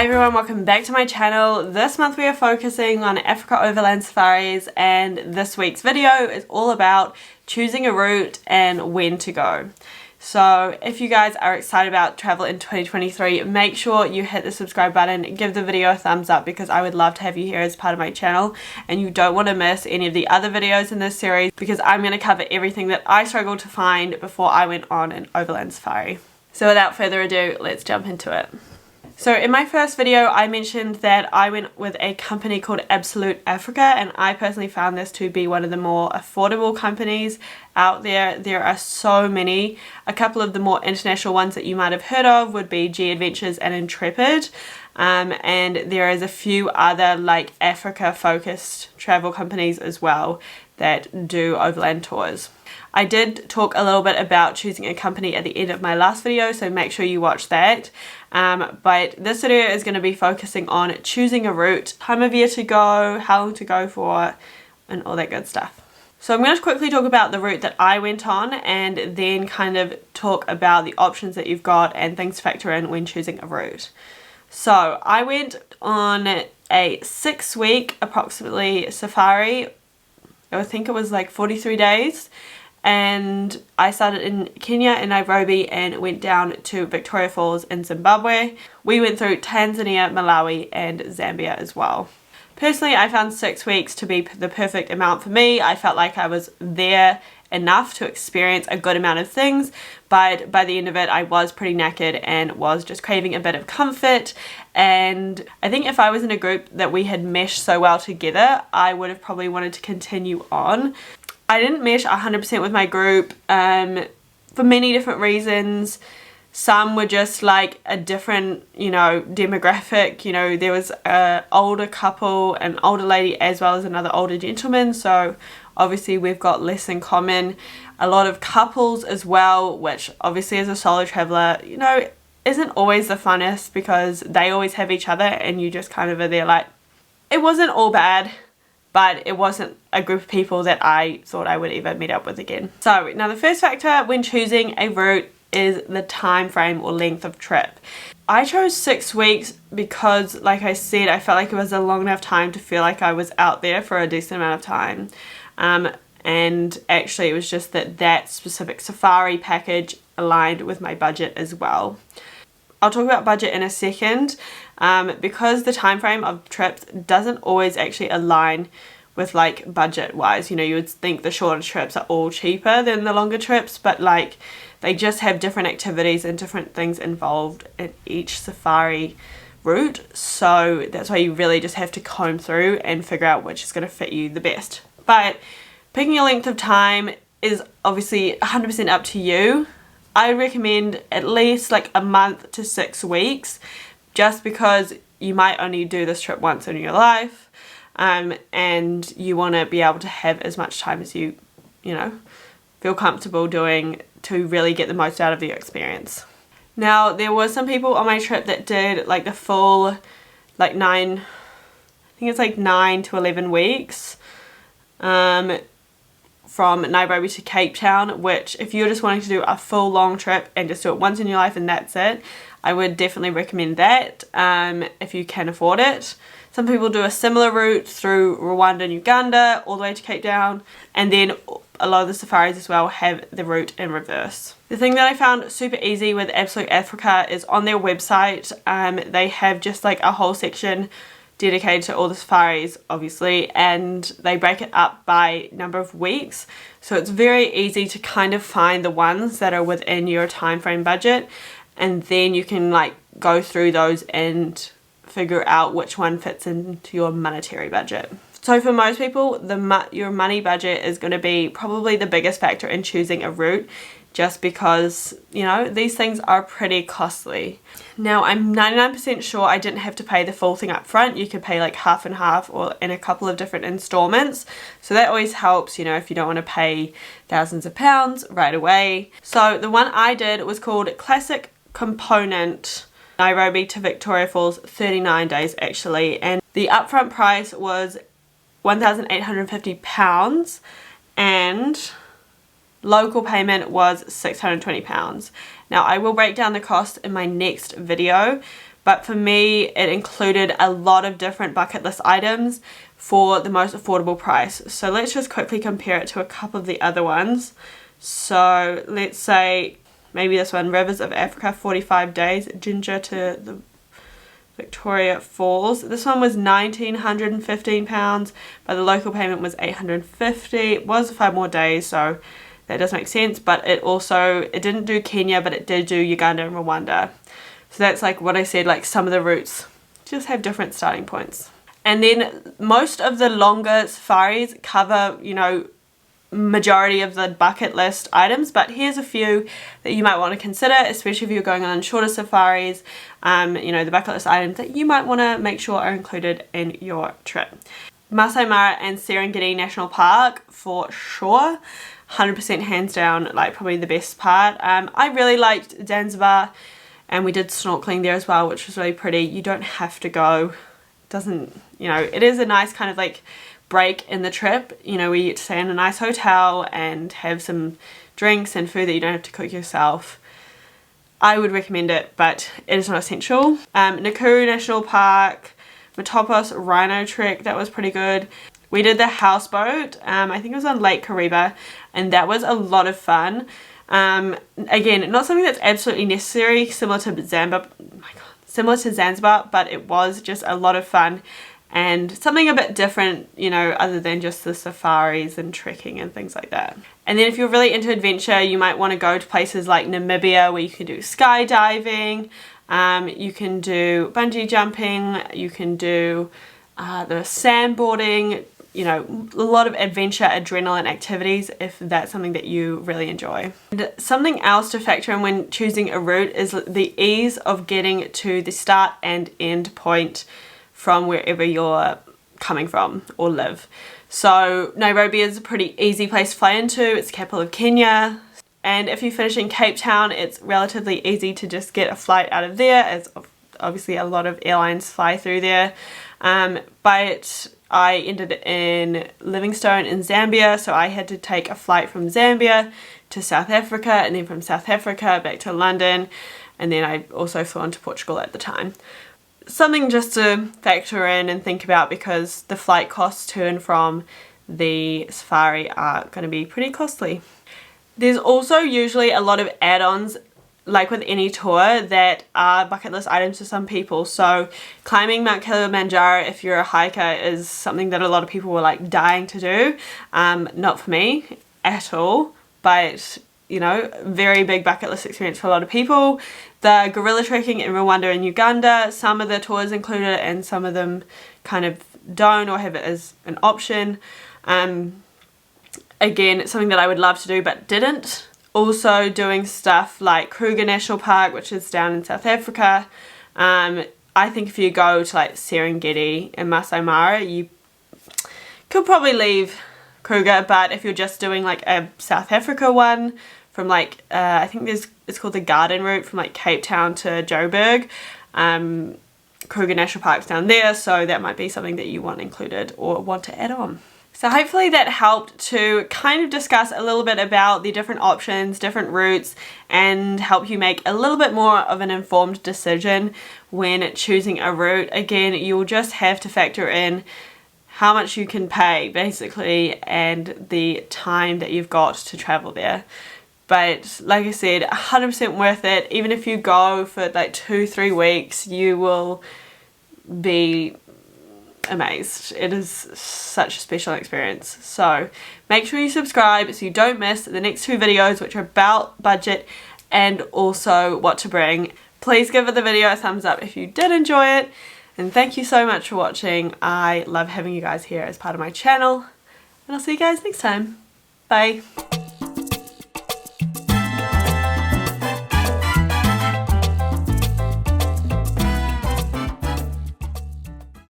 Hi everyone, welcome back to my channel. This month we are focusing on Africa Overland safaris, and this week's video is all about choosing a route and when to go. So if you guys are excited about travel in 2023, make sure you hit the subscribe button, give the video a thumbs up because I would love to have you here as part of my channel, and you don't want to miss any of the other videos in this series because I'm going to cover everything that I struggled to find before I went on an overland safari. So without further ado, let's jump into it. So in my first video I mentioned that I went with a company called Absolute Africa, and I personally found this to be one of the more affordable companies out there. There are so many. A couple of the more international ones that you might have heard of would be G Adventures and Intrepid, and there is a few other like Africa focused travel companies as well that do overland tours. I did talk a little bit about choosing a company at the end of my last video, so make sure you watch that. But this video is going to be focusing on choosing a route, time of year to go, how long to go for, and all that good stuff. So I'm going to quickly talk about the route that I went on and then kind of talk about the options that you've got and things to factor in when choosing a route. So I went on a 6-week approximately safari. I think it was like 43 days. And I started in Kenya in Nairobi and went down to Victoria Falls in Zimbabwe. We went through Tanzania, Malawi and Zambia as well. Personally, I found 6 weeks to be the perfect amount for me. I felt like I was there enough to experience a good amount of things, but by the end of it I was pretty knackered and was just craving a bit of comfort. And I think if I was in a group that we had meshed so well together, I would have probably wanted to continue on. I didn't mesh 100% with my group for many different reasons. Some were just like a different, demographic. There was an older couple, an older lady as well as another older gentleman. So obviously we've got less in common. A lot of couples as well, which obviously as a solo traveler, isn't always the funnest because they always have each other and you just kind of are there like, it wasn't all bad, but it wasn't a group of people that I thought I would ever meet up with again. So now the first factor when choosing a route is the time frame or length of trip. I chose 6 weeks because, like I said, I felt like it was a long enough time to feel like I was out there for a decent amount of time. And actually it was just that specific safari package aligned with my budget as well. I'll talk about budget in a second, because the time frame of trips doesn't always actually align with like budget wise. You would think the shorter trips are all cheaper than the longer trips, but like they just have different activities and different things involved in each safari route. So that's why you really just have to comb through and figure out which is going to fit you the best. But picking a length of time is obviously 100% up to you. I recommend at least like a month to 6 weeks, just because you might only do this trip once in your life, and you want to be able to have as much time as you feel comfortable doing to really get the most out of your experience. Now there were some people on my trip that did like the full like 9 to 11 weeks from Nairobi to Cape Town, which if you're just wanting to do a full long trip and just do it once in your life and that's it, I would definitely recommend that if you can afford it. Some people do a similar route through Rwanda and Uganda all the way to Cape Town, and then a lot of the safaris as well have the route in reverse. The thing that I found super easy with Absolute Africa is on their website they have just like a whole section dedicated to all the safaris obviously, and they break it up by number of weeks, so it's very easy to kind of find the ones that are within your time frame budget, and then you can like go through those and figure out which one fits into your monetary budget. So for most people your money budget is going to be probably the biggest factor in choosing a route, just because these things are pretty costly. Now I'm 99% sure I didn't have to pay the full thing up front. You could pay like half and half or in a couple of different installments, so that always helps if you don't want to pay thousands of pounds right away. So the one I did was called Classic Component Nairobi to Victoria Falls, 39 days actually, and the upfront price was £1,850 and local payment was £620. Now I will break down the cost in my next video, but for me it included a lot of different bucket list items for the most affordable price. So let's just quickly compare it to a couple of the other ones. So let's say maybe this one, Rivers of Africa, 45 days, Ginger to the Victoria Falls. This one was £1,915, but the local payment was $850. It was 5 more days, so that does make sense. But it didn't do Kenya, but it did do Uganda and Rwanda. So that's like what I said, like some of the routes just have different starting points. And then most of the longer safaris cover, you know, majority of the bucket list items, but here's a few that you might want to consider, especially if you're going on shorter safaris. You know, the bucket list items that you might want to make sure are included in your trip. Masai Mara and Serengeti National Park for sure, 100% hands down, like probably the best part. I really liked Zanzibar, and we did snorkeling there as well, which was really pretty. You don't have to go, you know, it is a nice kind of like break in the trip. You know, we get to stay in a nice hotel and have some drinks and food that you don't have to cook yourself. I would recommend it, but it is not essential. Nakuru National Park, Matopos Rhino Trek, that was pretty good. We did the houseboat, I think it was on Lake Kariba, and that was a lot of fun. Again, not something that's absolutely necessary, similar to Zanzibar, but it was just a lot of fun and something a bit different, you know, other than just the safaris and trekking and things like that. And then if you're really into adventure, you might want to go to places like Namibia, where you can do skydiving, you can do bungee jumping, you can do the sandboarding, you know, a lot of adventure, adrenaline activities if that's something that you really enjoy. And something else to factor in when choosing a route is the ease of getting to the start and end point from wherever you're coming from or live. So Nairobi is a pretty easy place to fly into. It's the capital of Kenya. And if you finish in Cape Town, it's relatively easy to just get a flight out of there, as obviously a lot of airlines fly through there. But I ended in Livingstone in Zambia, so I had to take a flight from Zambia to South Africa, and then from South Africa back to London, and then I also flew on to Portugal at the time. Something just to factor in and think about, because the flight costs to and from the safari are going to be pretty costly. There's also usually a lot of add-ons, like with any tour, that are bucket list items for some people. So climbing Mount Kilimanjaro, if you're a hiker, is something that a lot of people were like dying to do. Not for me at all, but you know, very big bucket list experience for a lot of people. The gorilla trekking in Rwanda and Uganda, some of the tours include it and some of them kind of don't or have it as an option. Again, it's something that I would love to do but didn't. Also doing stuff like Kruger National Park, which is down in South Africa. I think if you go to like Serengeti and Masai Mara, you could probably leave Kruger, but if you're just doing like a South Africa one from like, I think it's called the Garden Route from like Cape Town to Joburg. Kruger National Park's down there, so that might be something that you want included or want to add on. So hopefully that helped to kind of discuss a little bit about the different options, different routes, and help you make a little bit more of an informed decision when choosing a route. Again, you'll just have to factor in how much you can pay basically and the time that you've got to travel there. But like I said, 100% worth it. Even if you go for like 2-3 weeks, you will be amazed. It is such a special experience. So make sure you subscribe so you don't miss the next 2 videos, which are about budget and also what to bring. Please give the video a thumbs up if you did enjoy it, and thank you so much for watching. I love having you guys here as part of my channel, and I'll see you guys next time. Bye.